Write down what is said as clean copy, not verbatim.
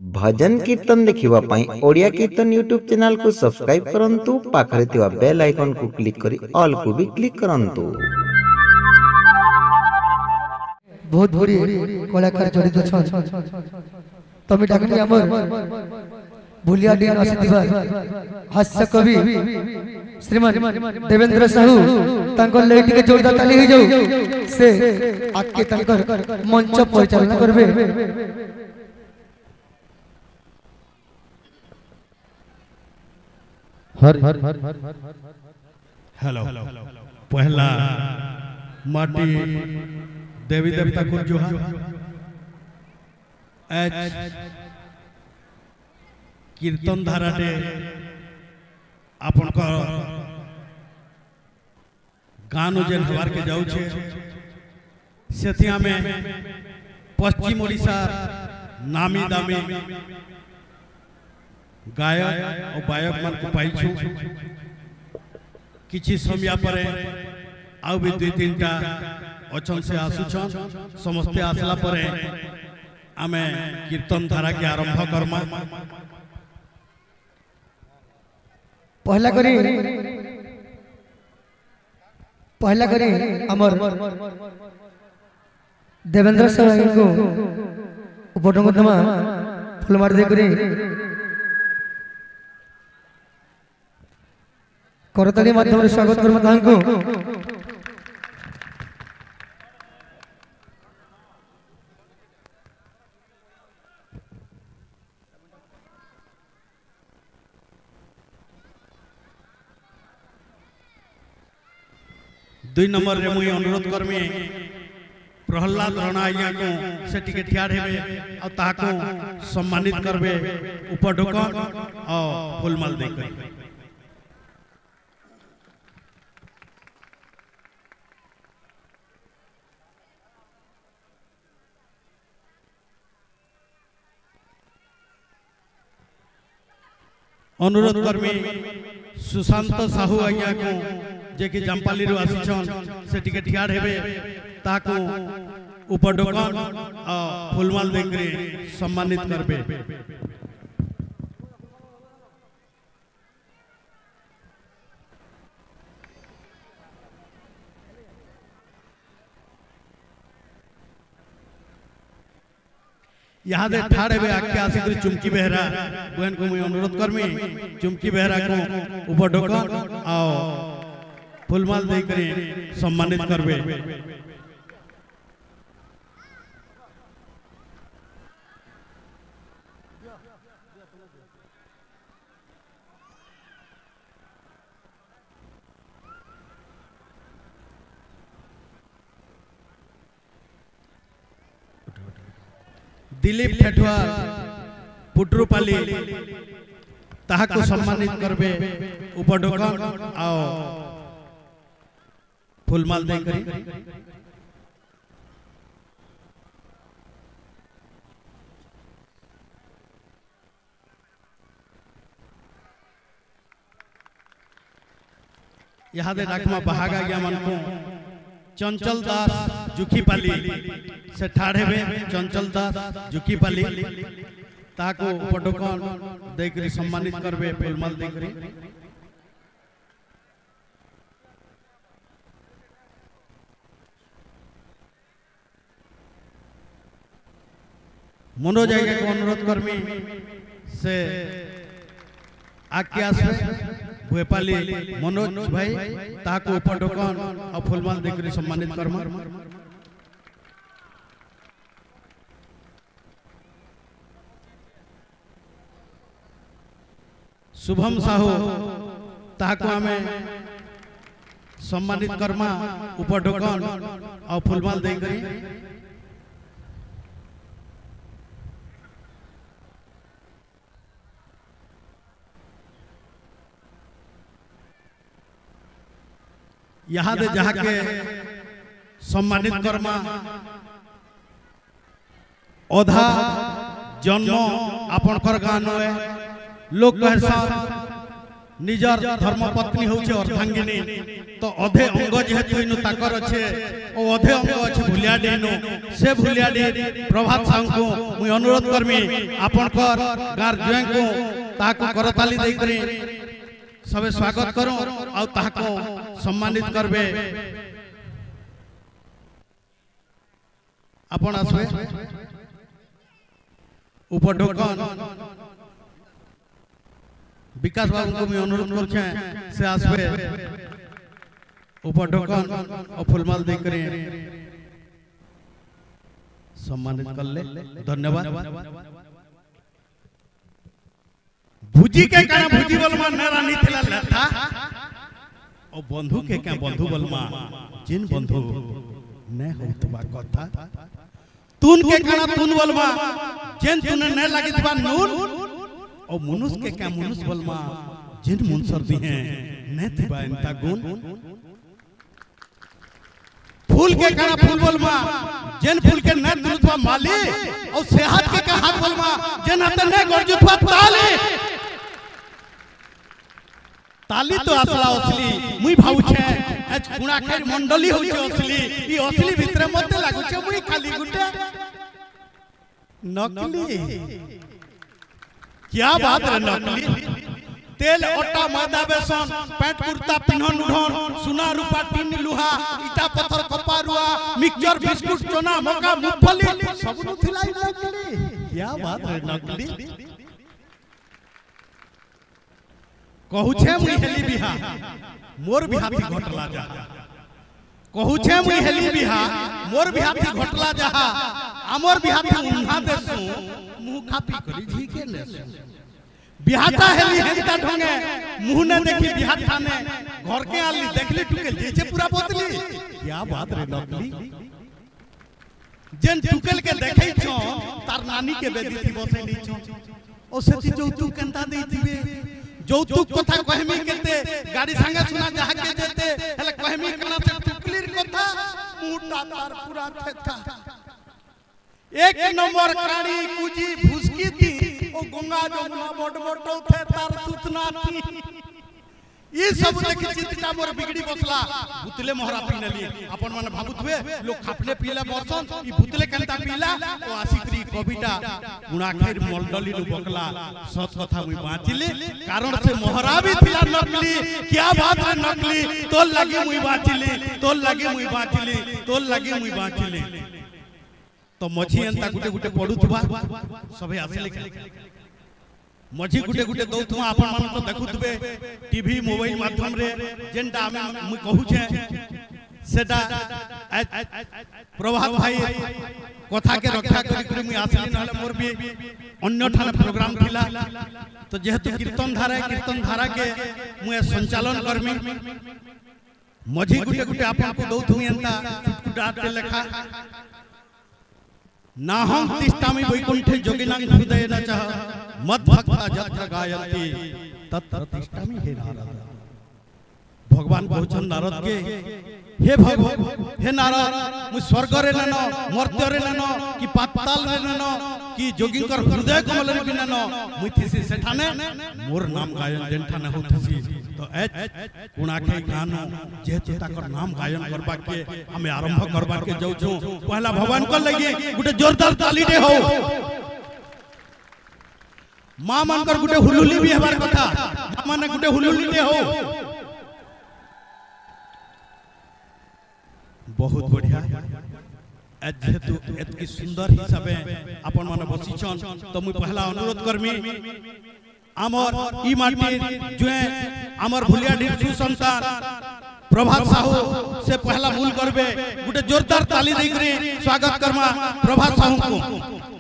भजन कीर्तन देखिबा पई ओडिया कीर्तन यूट्यूब चैनल को सब्सक्राइब करंतु पाखरे थिबा बेल आइकन को क्लिक करी ऑल को भी क्लिक करंतु। बहुत बड़ी कलाकार जड़ित छन तमे डाकनी हमर भुलिया दिन आसीथिबा हास्य कवि श्रीमान देवेंद्र साहू तांको लेट के जोरदार ताली हो जाऊ से आके तांकर मंच परिचालन करबे। हेलो पहला माटी देवी देवता को जोहार कीर्तन धारा दे आपन को गान जेन हवार के जाऊ छे सेथिया में पश्चिम ओडिशा नामी दामी गायक और बायक मन को पाइछु किछि समय परे आउ भी दुई तीनटा अचन से आसुछन समस्ते आसला परे आमे कीर्तन धारा के आरंभ करमा। पहला करी हमर देवेंद्र साहू को उपडंगदमा फुलमार दे करी करताली माध्यम स्वागत कर्म तांको दुई नंबर रे मुई अनुरोध करमी प्रहलाद राणा आज्ञा को से टिके ठिया हेबे आ ताको सम्मानित करबे उपढोकन और फूलमाल दे कर। अनुरोध कर्मी सुशांत साहू आज्ञा को जे कि जंपाली रो आसीछन से टिके ठिया हेबे ताको उपडोकन आ फूलमाल देकरे सम्मानित करबे। यहाँ दे ठाड़े बे आके आसिक चुमकी बेहरा बहन को मुझे अनुरोध करमी चुमकी बेहरा को उपडोकन आओ फूलमाल दे करे सम्मानित करबे। दिलीप ठेठुआर पुटरूपाली ताहाको सम्मानित करबे उपडोकन आओ फूलमाल दे करी। यहाँ दे डाकमा बहागा गया मन को चंचल दास जुखीपाली से ठाड़े में चंचल दास जुखीपाली ताको उपडोकन देकरी सम्मानित करबे फूलमाल देकरी। मनोज आज्ञा को अनुरोध कर्मी से आके आसबे भोपाली मनोज भाई ताको उपडोकन और फूलमाल देकरी सम्मानित कर्म। शुभम साहू ताको हमें सम्मानित कर्मा उपडोकन और फूलमाल देकरी। यहाँ दे जहाँ के सम्मानित कर्मा ओधा जन्म आपन कर गान लोग कहसन निजर धर्मपत्नी होचे अर्धांगिनी तो अधे अंग जेहेतु इनु ताकर अच्छे और अधे अंग अच्छे भुलियाडी नु से भुलियाडी प्रभात साहू को मुई अनुरोध करमी आपन कर गार जुए को ताको करताली देई करी सबे स्वागत करो और ताको सम्मानित करबे आपन आसबे उपढोकन विकास बाबू को मैं अनुरोध करछे से आसबे उपढोकन और फुलमाल दे करे सम्मानित कर ले धन्यवाद। भुजी के काना भुजी बलमा नेरा नी थिला लेता और बंधु के क्या बंधु बलमा जिन बंधु ने होतबा कथा तून के काना तून बलमा जिन तूने ने लागितबा नून और मनुष्य के क्या मनुष्य बलमा जिन मुनसर दी हैं ने थिबा इंता गुण फूल के काना फूल बलमा जिन फूल के ने तुलतबा माली और सेहत के का हाथ बलमा जिन हाथ ने गरजुतबा ताली ताली तो असला असली मुई भाऊ छे एच गुणा खेर मंडली होचे असली ई असली भितरे मते लागु छे मुई खाली गुटे नकली क्या बात है नकली तेल ओटा मैदा बेसन पैंट कुर्ता पिन्हन उड़न सोना रूपा टीन लुहा ईटा पत्थर कपारुआ मिक्सचर बिस्कुट चना मका मूंगफली सब नु थिलाई नकली क्या बात है नकली कहू छे मुई हेली बिहा मोर बिहाती घटला जा कहू छे मुई हेली बिहा मोर बिहाती घटला जा हमर बिहाती उन्हा देसु मुंह खापी करी जी के नेसु बिहाता हेली हेंता ढंगे मुंह ने देखी बिहाता ने घर के आली देखली टुकेल जैसे पूरा बोतली क्या बात रे नकली जेन टुकेल के देखै छो तार नानी के बेदी थी बसैली छो ओ सेति जौतुक केनता देतिबे जौतुक कथा कहमी केते गाड़ी संगे सुना जहा के जेते हेले कहमी कना से टुकलीर कथा मुटा तार पूरा थेथा एक नंबर काड़ी कुजी भुसकी थी ओ गंगा जमुना बड़ बड़ थे तार सुतना थी ये सब देखि चिंता मोर बिगड़ी बसला भूतले मोहरा पीनली अपन मन भाबुतबे लोग खापले पीला बरसन ई भूतले केनता पीला ओ आशिकरी कविता गुणाखेर मंडली नु बकला सत कथा मुई बाचिली कारण से मोहरा भी थिला नकली क्या बात है नकली तोल लागी मुई बाचिली तोल लागी मुई बाचिली तोल लागी मुई बाचिली तो मझी एंता गुटे गुटे पडुथबा सबे आसले मझी गुटे गुटे दउथवा आपन मन को देखुतबे टीवी मोबाइल माध्यम रे जेंटा हम कहू छे सेटा प्रभात भाई कथा के रक्षा करी करी मुई आसली नहले मोर भी अन्य ठाने प्रोग्राम थिला तो जेहेतु कीर्तन धारा के मुए संचालन करमी मझी गुटे गुटे आपन को दउथमी एंता चुटकुटा लेखा नाहं तिष्ठामि वैकुंठे जोगिनां हृदये न चह मद्भक्ता यत्र गायन्ति तत्र तिष्ठामि हे नारद भगवान कहछन नारद के हे नारद मु स्वर्ग रे नन मर्त्य रे नन कि पाताल रे नन कि जोगिंकर हृदय कमल रे बिनन मु थिसि सेठाने मोर नाम गायन जेन ठाने होथसी तो कुणाखे गानो जेहेतु ताकर नाम गायन करबा के हमें आरंभ करबा के जाउ छु पहला भगवान को लगी गुटे जोरदार ताली दे हो मां मानकर गुटे हुलुली भी हेबार कथा मां माने गुटे हुलुली दे हो बहुत बढ़िया जेहेतु एतकी सुंदर हिसाबे अपन माने बसिछन तो मुई पहला अनुरोध करमी आमर ई माटी जुए आमर भुलियाडी सुसंतान प्रभात साहू से पहला मूल करबे गुटे जोरदार ताली देकरी स्वागत करमा प्रभात साहू को।